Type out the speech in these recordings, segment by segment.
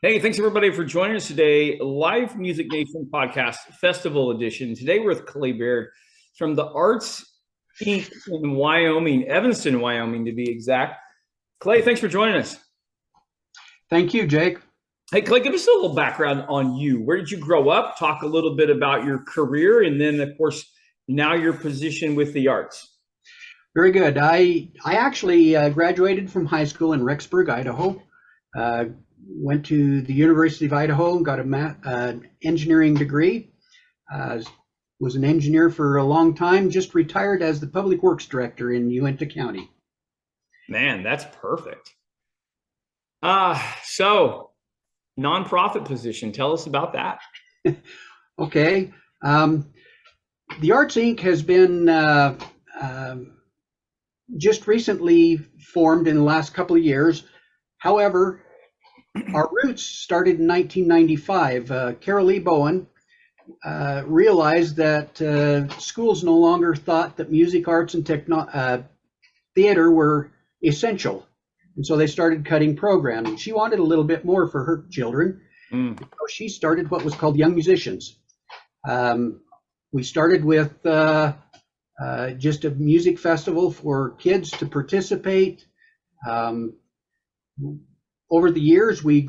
Hey, thanks everybody for joining us today. Live Music Nation Podcast Festival Edition. Today we're with Clay Baird from the Arts Inc. in Wyoming, Evanston, Wyoming to be exact. Clay, thanks for joining us. Thank you, Jake. Hey, Clay, give us a little background on you. Where did you grow up? Talk a little bit about your career, and then, of course, now your position with the arts. Very good. I actually graduated from high school in Rexburg, Idaho. Went to the University of Idaho and got an engineering degree. Was an engineer for a long time. Just retired as the public works director in Uintah County. Man, that's perfect. So nonprofit position. Tell us about that. Okay. The Arts Inc. has been just recently formed in the last couple of years. However, our roots started in 1995. Carol Lee Bowen realized that schools no longer thought that music, arts, and theater were essential. And so they started cutting programming. She wanted a little bit more for her children. So she started what was called Young Musicians. We started with just a music festival for kids to participate. Over the years, we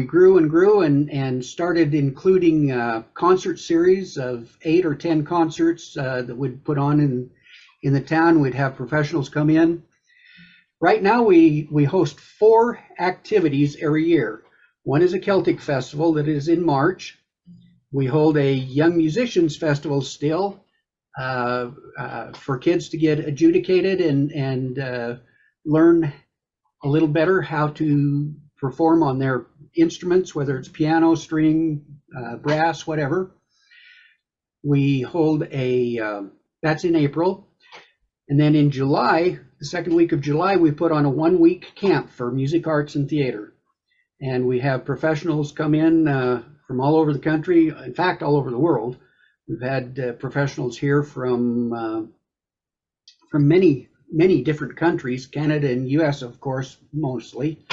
grew and grew and started including concert series of 8 or 10 concerts that we'd put on in the town. We'd have professionals come in. Right now, we host 4 activities every year. One is a Celtic festival that is in March. We hold a Young Musicians Festival still for kids to get adjudicated and learn a little better how to perform on their instruments, whether it's piano, string, brass, whatever. We hold that's in April. And then in July, the second week of July, we put on a 1-week camp for music, arts, and theater. And we have professionals come in from all over the country, in fact, all over the world. We've had professionals here from many different countries, Canada and US, of course, mostly.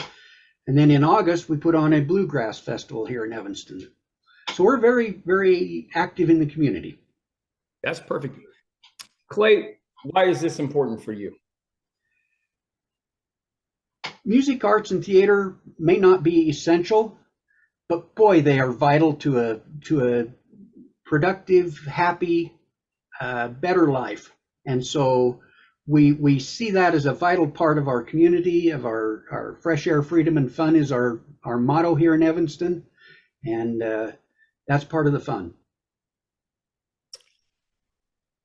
And then in August, we put on a bluegrass festival here in Evanston. So we're very, very active in the community. That's perfect. Clay, why is this important for you? Music, arts, and theater may not be essential, but boy, they are vital to a productive, happy, better life. And so we see that as a vital part of our community, of our fresh air, freedom, and fun is our motto here in Evanston. And that's part of the fun.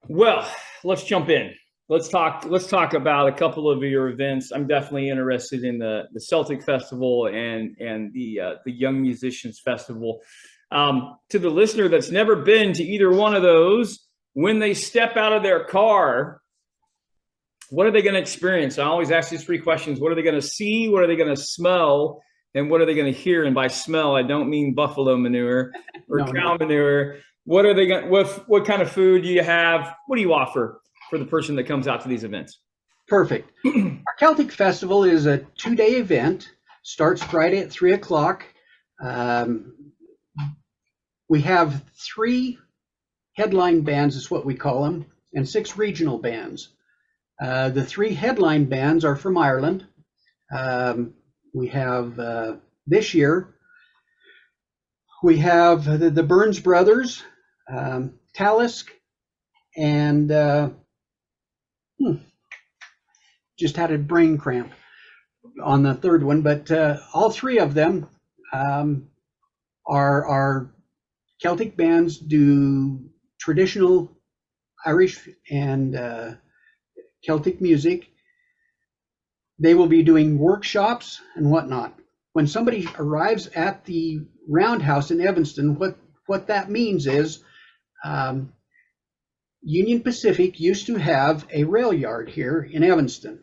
Well, let's jump in. Let's talk about a couple of your events. I'm definitely interested in the Celtic Festival and the Young Musicians Festival. To the listener that's never been to either one of those, when they step out of their car, what are they going to experience? I always ask these 3 questions. What are they going to see? What are they going to smell? And what are they going to hear? And by smell, I don't mean buffalo manure or cow manure. What are they going? What kind of food do you have? What do you offer for the person that comes out to these events? Perfect. Our Celtic Festival is a 2-day event. Starts Friday at 3 o'clock. We have 3 headline bands, is what we call them, and 6 regional bands. The 3 headline bands are from Ireland. We have this year, we have the Burns Brothers, Talisk, and just had a brain cramp on the third one, but all 3 of them are Celtic bands, do traditional Irish and Celtic music. They will be doing workshops and whatnot. When somebody arrives at the Roundhouse in Evanston, what that means is Union Pacific used to have a rail yard here in Evanston.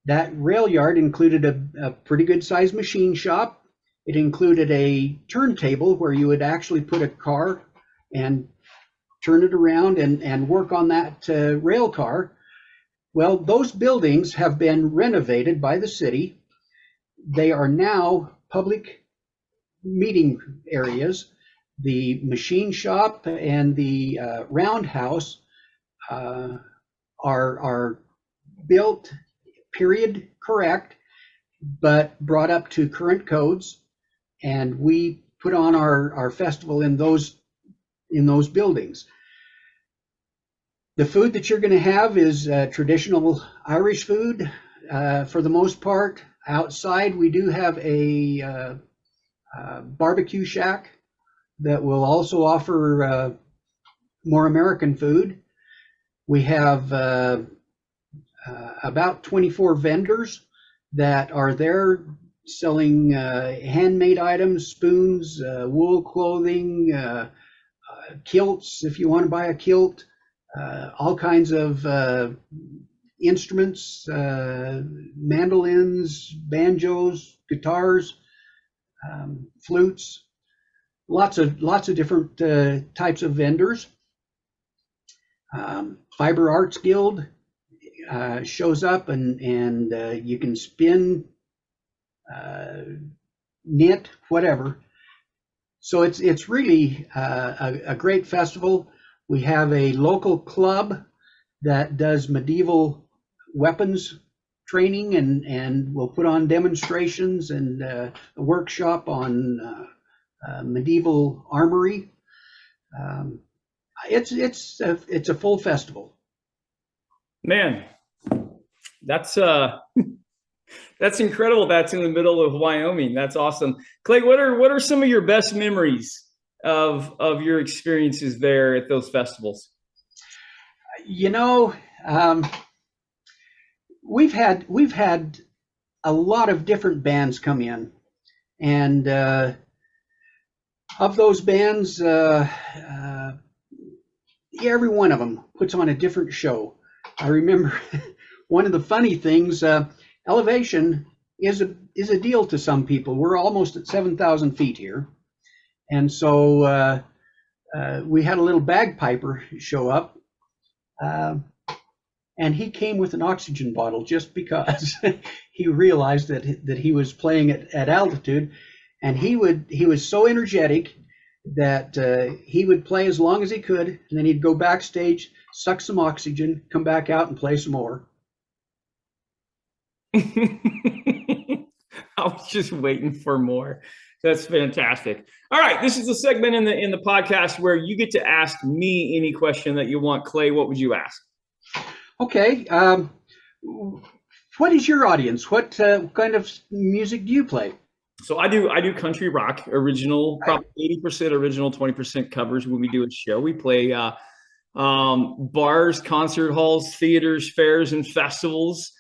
That rail yard included a pretty good sized machine shop. It included a turntable where you would actually put a car and turn it around and work on that rail car. Well, those buildings have been renovated by the city. They are now public meeting areas. The machine shop and the roundhouse are built period correct, but brought up to current codes, and we put on our festival in those buildings. The food that you're going to have is traditional Irish food for the most part. Outside, we do have a barbecue shack that will also offer more American food. We have about 24 vendors that are there selling handmade items, spoons, wool clothing, kilts if you want to buy a kilt, all kinds of instruments, mandolins, banjos, guitars, flutes, lots of different types of vendors. Fiber Arts Guild shows up, and you can spin, knit, whatever. So it's really a great festival. We have a local club that does medieval weapons training, and will put on demonstrations and a workshop on medieval armory. It's a full festival. Man, that's incredible. That's in the middle of Wyoming. That's awesome. Clay, what are some of your best memories of your experiences there at those festivals? We've had a lot of different bands come in, and of those bands, every one of them puts on a different show. I remember one of the funny things. Elevation is a deal to some people. We're almost at 7,000 feet here, and so we had a little bagpiper show up, and he came with an oxygen bottle just because he realized that he was playing at altitude, and he was so energetic that he would play as long as he could, and then he'd go backstage, suck some oxygen, come back out and play some more. I was just waiting for more. That's fantastic. All right, this is the segment in the podcast where you get to ask me any question that you want. Clay, what would you ask? Okay. What is your audience? What kind of music do you play? So I do country rock, original, probably 80% original, 20% covers when we do a show. We play bars, concert halls, theaters, fairs, and festivals.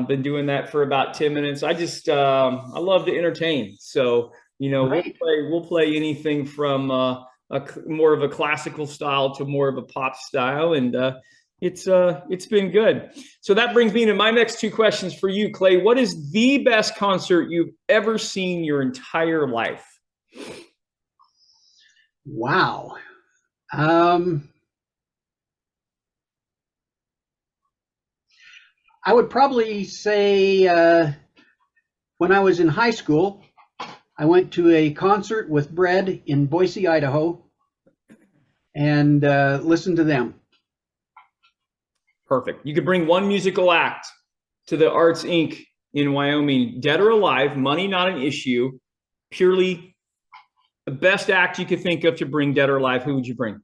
Been doing that for about 10 minutes. I just I love to entertain. So, Right. we'll play anything from more of a classical style to more of a pop style, and it's been good. So that brings me to my next two questions for you, Clay. What is the best concert you've ever seen your entire life? Wow. I would probably say when I was in high school, I went to a concert with Baird in Boise, Idaho, and listened to them. Perfect. You could bring one musical act to the Arts Inc. in Wyoming, dead or alive, money not an issue, purely the best act you could think of to bring, dead or alive. Who would you bring?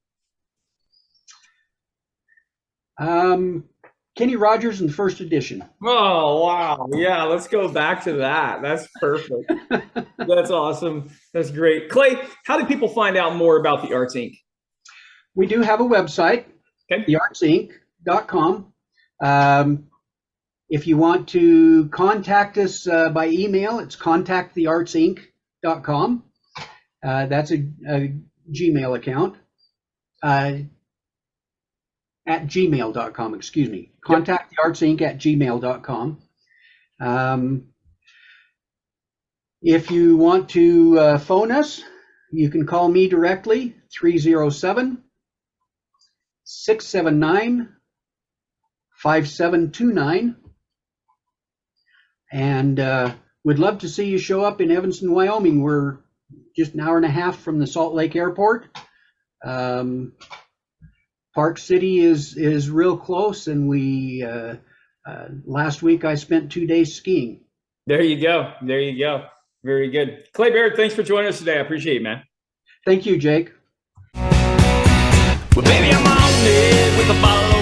Kenny Rogers in the first edition. Oh, wow. Yeah, let's go back to that. That's perfect. That's awesome. That's great. Clay, how do people find out more about the Arts Inc.? We do have a website, Okay. theartsinc.com. If you want to contact us by email, it's contacttheartsinc.com. That's a Gmail account. At gmail.com, excuse me. Contacttheartsinc@gmail.com. If you want to phone us, you can call me directly, 307-679-5729. And we'd love to see you show up in Evanston, Wyoming. We're just an hour and a half from the Salt Lake Airport. Park City is real close, and we last week I spent 2 days skiing. There you go. There you go. Very good. Clay Baird, thanks for joining us today. I appreciate it, man. Thank you, Jake. Well, baby, I'm on it with a bottle